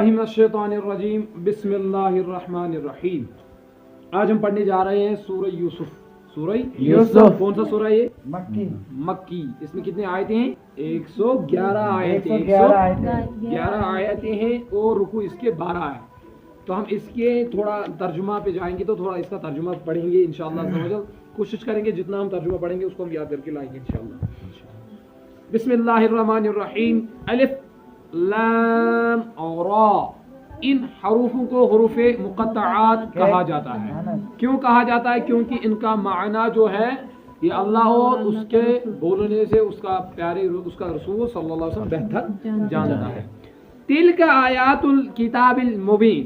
बिस्मिल्लाह मिनश्शैतानिर्रजीम बिस्मिल्लाहिर्रहमानिर्रहीम। आज हम पढ़ने जा रहे हैं सूरह यूसुफ। सूरह यूसुफ कौन सा सूरह है ये? मक्की। इसमें कितने आयतें हैं? 111 आयतें। 111 आयतें हैं और रुकू इसके 12 है। तो हम इसके थोड़ा तर्जुमा पे जाएंगे, तो थोड़ा इसका तर्जुमा पढ़ेंगे इंशाअल्लाह। कोशिश करेंगे जितना हम तर्जुमा पढ़ेंगे उसको हम याद करके लाएंगे इंशाअल्लाह। बिस्मिल्लाहिर्रहमानिर्रहीम। अलिफ लाम और रा, इन हरूफों को हुरूफे मुक़त्तआत कहा जाता है। क्यों कहा जाता है? क्योंकि इनका माना जो है ये अल्लाह और उसके बोलने से उसका प्यारे उसका रसूल सल्लल्लाहु अलैहि वसल्लम बेहतर जानता है। तिलका आयातुल किताबिल मुबीन।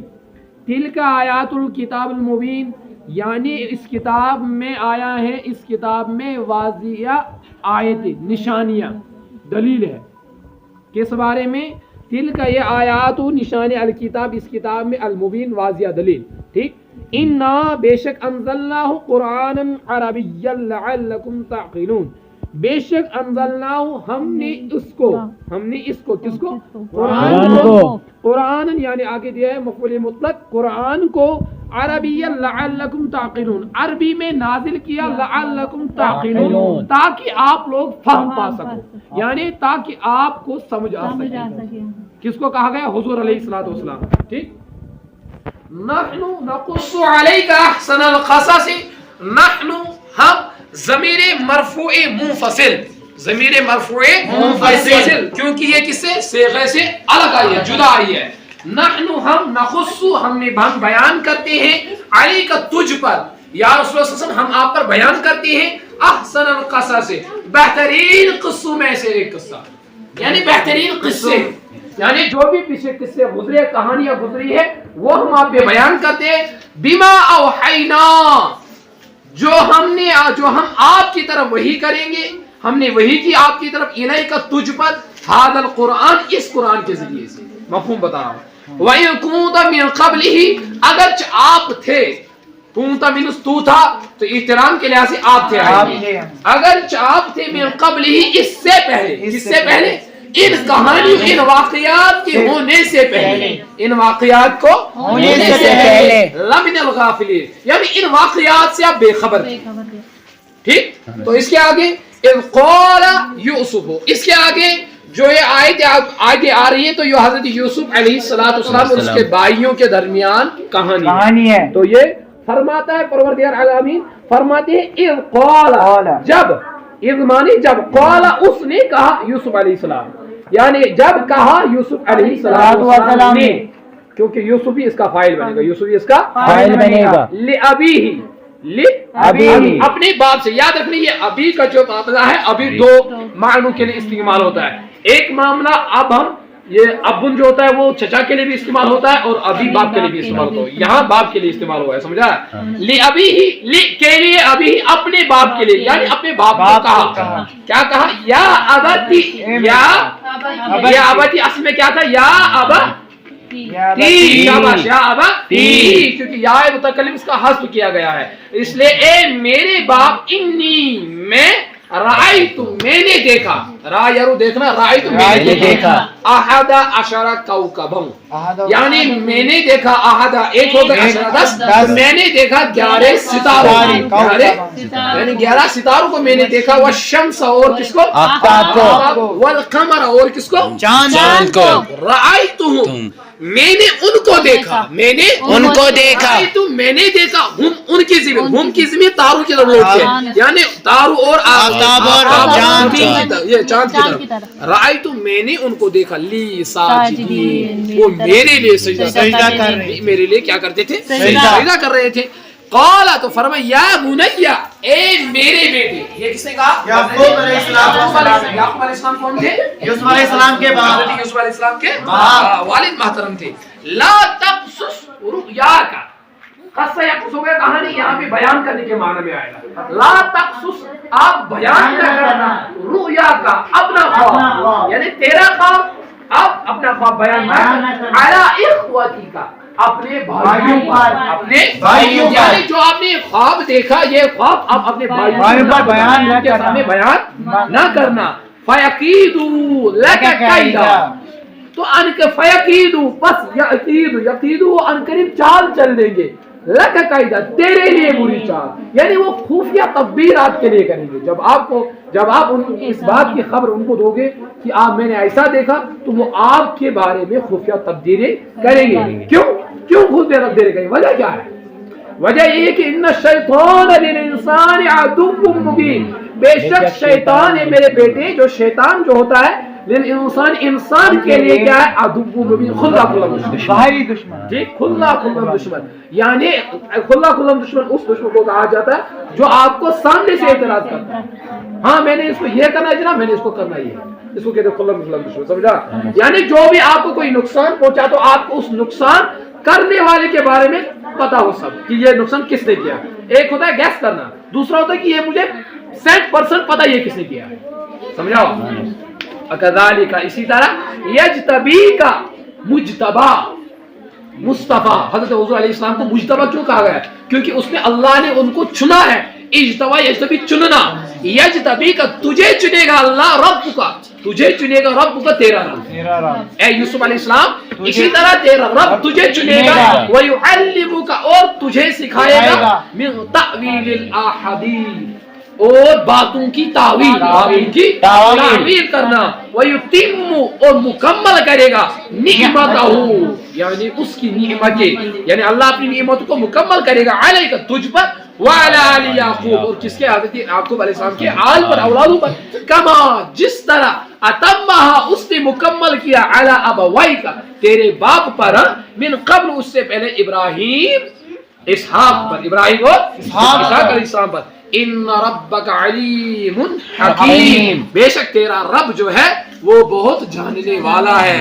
तिलका आयातुल किताबिल मुबीन यानी इस किताब में आया है, इस किताब में वाज़िया आयत निशानियाँ दलील है। किस बारे में? तिल का ये आयातु निशान अल किताब, इस किताब में अल मुबीन वाज़िया दलील। ठीक। इन्ना बेशक अंज़लनाहु कुरानन अरबिय्यन लअल्लकुम ताक़िलून। बेशक अंज़लनाहु हमने इसको किसको? कुरान को। कुरान यानी आगे दिया है मफ़ऊल मुतलक, कुरान को अरबिय्यन लअल्लकुम ताक़िलून, अरबी में नाजिल किया लअल्लकुम ताक़िलून, ताकि आप लोग फहम पा सको, यानी ताकि आपको समझ आ सके। किसको कहा गया? हुज़ूर अलैहिस्सलातु वस्सलाम। ठीक। नहनु नक़ुस्सु अलैका अहसनल क़सस। नहनु हम, ज़मीरे मरफ़ूए मुनफ़सिल, ज़मीरे मरफ़ूए मुनफ़सिल, क्योंकि ये किससे? सेग़े से अलग आई है, जुदा आई है। नहनु हम, नख़ुस्सु हम बयान करते हैं, अलैका तुझ पर, या रसूल सल्लल्लाहु अलैहि वसल्लम हम आप पर बयान करते हैं, अहसनल क़सस बेहतरीन क़िस्सों में से एक किस्सा, यानी बेहतरीन किस्से, यानी जो भी पीछे किस्से गुजरे, कहानियां गुजरी है वो हम आप पे बयान करते हैं। बिमा औहैना, जो हम आपकी तरफ वही करेंगे, हमने वही की आपकी तरफ, इलैका तुझ पर, हादल कुरान, इस कुरान के जरिए से। मफ़हूम बता रहा हूं। व इन कुंत मिन क़ब्लिही, अगर आप थे, कुंत मिनस तू था, तो इहतराम के लिहाज से आप थे, अगर आप थे मिन क़ब्लिही, इससे पहले, इससे पहले, इन कहानियों, इन वाक़ियात के होने से पहले, इन वाक़ियात को होने से पहले, लमिनल गाफिलीन, यानी इन वाक़ियात से आप बेखबर थे। ठीक। तो इसके आगे इज़ क़ाला यूसुफ, इसके आगे जो ये आयत आगे आ रही है, तो ये हज़रत यूसुफ अलैहिस्सलातु वस्सलाम और उसके भाइयों के दरमियान कहानी है। तो ये फरमाता है परवरदिगार आलमीन, फरमाते हैं इज़ क़ाला, जब, इज़ माने जब, क़ाला उसने कहा, यूसुफ अलैहिस्सलाम, यानी जब कहा यूसुफ अलैहिस्सलाम ने, क्योंकि यूसुफ ही इसका फाइल बनेगा, यूसुफ ही इसका फाइल बनेगा। ले अबीही, ले अबी, अपने बाप से। याद रखनी ये अबी का जो मामला है, अभी दो मानों के लिए इस्तेमाल होता है। एक मामला अब हम ये अब्बुन जो होता है वो चचा के लिए भी इस्तेमाल होता है और अभी बाप के लिए भी इस्तेमाल होता है। यहाँ बाप के लिए इस्तेमाल हुआ है, समझा? ले अभी ही, ले के लिए, अभी अपने बाप के लिए, यानी अपने बाप को कहा। क्या कहा? या अबती, या अबती असल में क्या था? या अबती, शाबाश, या अबती, क्योंकि या मुतकल्लिम इसका हस्फ किया गया है, इसलिए ए मेरे बाप, इन्नी मैं, रायतु मैंने देखा, रायरु देखना, रायतु मैंने देखा, अहदा अशरा कौकबम, यानी मैंने देखा, अहदा एक होगा, अशरा 10, मैंने देखा 11 सितारों, यानी 11 सितारों को मैंने देखा। वह शम्स, और किसको? आफ्ताब को। वल कमर, और किसको? चांद को। रायतु मैंने उनको देखा, मैंने उनको देखा, तो मैंने देखा, हम उनकी ज़मीन, हम की ज़मीन तारों की तरफ लौटती है, यानी तारों और आफ़ताब और चांद की तरफ। राय तो मैंने उनको देखा, ली साजिदीन, वो मेरे लिए सजदा कर रहे, मेरे लिए क्या करते थे? सजदा कर रहे थे। क़ाला, तो फरमाया, या बुनैया, ए मेरे बेटे। ये किसने कहा? याकूब अलैहिस्सलाम। याकूब अलैहिस्सलाम कौन थे? यूसुफ अलैहिस्सलाम के बाप, यूसुफ अलैहिस्सलाम के वालिद मोहतरम थे। ला तक़सुस रुयाका, क़स्सा यक़सुस हो गया कहानी, यहाँ पे बयान करने के माने में आएगा। ला तक़सुस, आप बयान न करना, रुयाका, अपना ख्वाब, यानी तेरा ख्वाब, आप अपना ख्वाब बयान न कर, अला इख्वतीका, अपने भाइयों पर, अपने भाइयों, यानी जो आपने ख्वाब देखा, ये ख्वाब आप अपने भाइयों पर बयान न करना, बयान न करना। फयकीदू लक कैदा, تو ان کے فیقیدو بس یقیدو وہ ان قریب چال چل دیں گے لک قاعدہ تیرے لیے بری چال، یعنی وہ خفیہ تدبیرات کے لیے کریں گے. جب آپ ان اس بات کی خبر ان کو دو گے کہ آپ میں نے ایسا دیکھا تو وہ آپ کے بارے میں خفیہ تبدیلیں کریں گے. کیوں خفیہ تبدیلیں کریں گے؟ وجہ کیا ہے؟ وجہ یہ کہ ان الشیطان للانسان عدو مبین، بے شک شیطان ہے میرے بیٹے، جو شیطان جو ہوتا ہے انسان کے لیے کیا ہے؟ عدو مبین، کھلا دشمن، ظاہری دشمن. جی کھلا دشمن، یعنی کھلا دشمن اس دشمن کو کہا جاتا ہے جو آپ کو سامنے سے اعتراض کرتا ہے. ہاں میں نے اس کو یہ کرنا ہے جناب، میں نے اس کو کرنا ہی ہے، اس کو کہتے ہیں کھلا دشمن. سمجھا؟ یعنی جو بھی آپ کو کوئی نقصان پہنچا تو آپ کو اس نقصان کرنے والے کے بارے میں پتا ہو سب کہ یہ نقصان کس نے کیا. ایک ہوتا ہے گیس کرنا، دوسرا ہوتا ہے کہ یہ مجھے 100% پتا یہ کس نے کیا. سمجھاؤ؟ کذالک اسی طرح یجتبیک مجتبی مصطفیٰ، حضرت حضور علیہ السلام کو مجتبی کیوں کہا گیا؟ کیونکہ اس نے اللہ نے ان کو چنا ہے. اجتبا یجتبی چننا، یجتبیک تجھے چنے گا اللہ، رب کا تجھے چنے گا، رب کا تیرا رب. اے یوسف علیہ السلام اسی طرح تیرا رب تجھے چنے گا، ویعلمک اور تجھے سکھائے گا، من تأویل الاحادیث اور باتوں کی تعویل کرنا، وَيُتِمُّ اور مکمل کرے گا، نعمتہ یعنی اس کی نعمتیں، یعنی اللہ اپنی نعمتوں کو مکمل کرے گا، علیک تجھ پر، وعلی آل یعقوب اور کس کے؟ حضرت یعقوب علیہ السلام کے آل پر، اولادوں پر، کما جس طرح اتمہا اس نے مکمل کیا، علی ابویک تیرے باپ پر، من قبل اس سے پہلے، ابراہیم اسحاق پر، ابراہیم اور اسحاق علیہ السلام پر. ان ربک علیم حکیم، بے شک تیرا رب جو ہے وہ بہت جاننے والا ہے.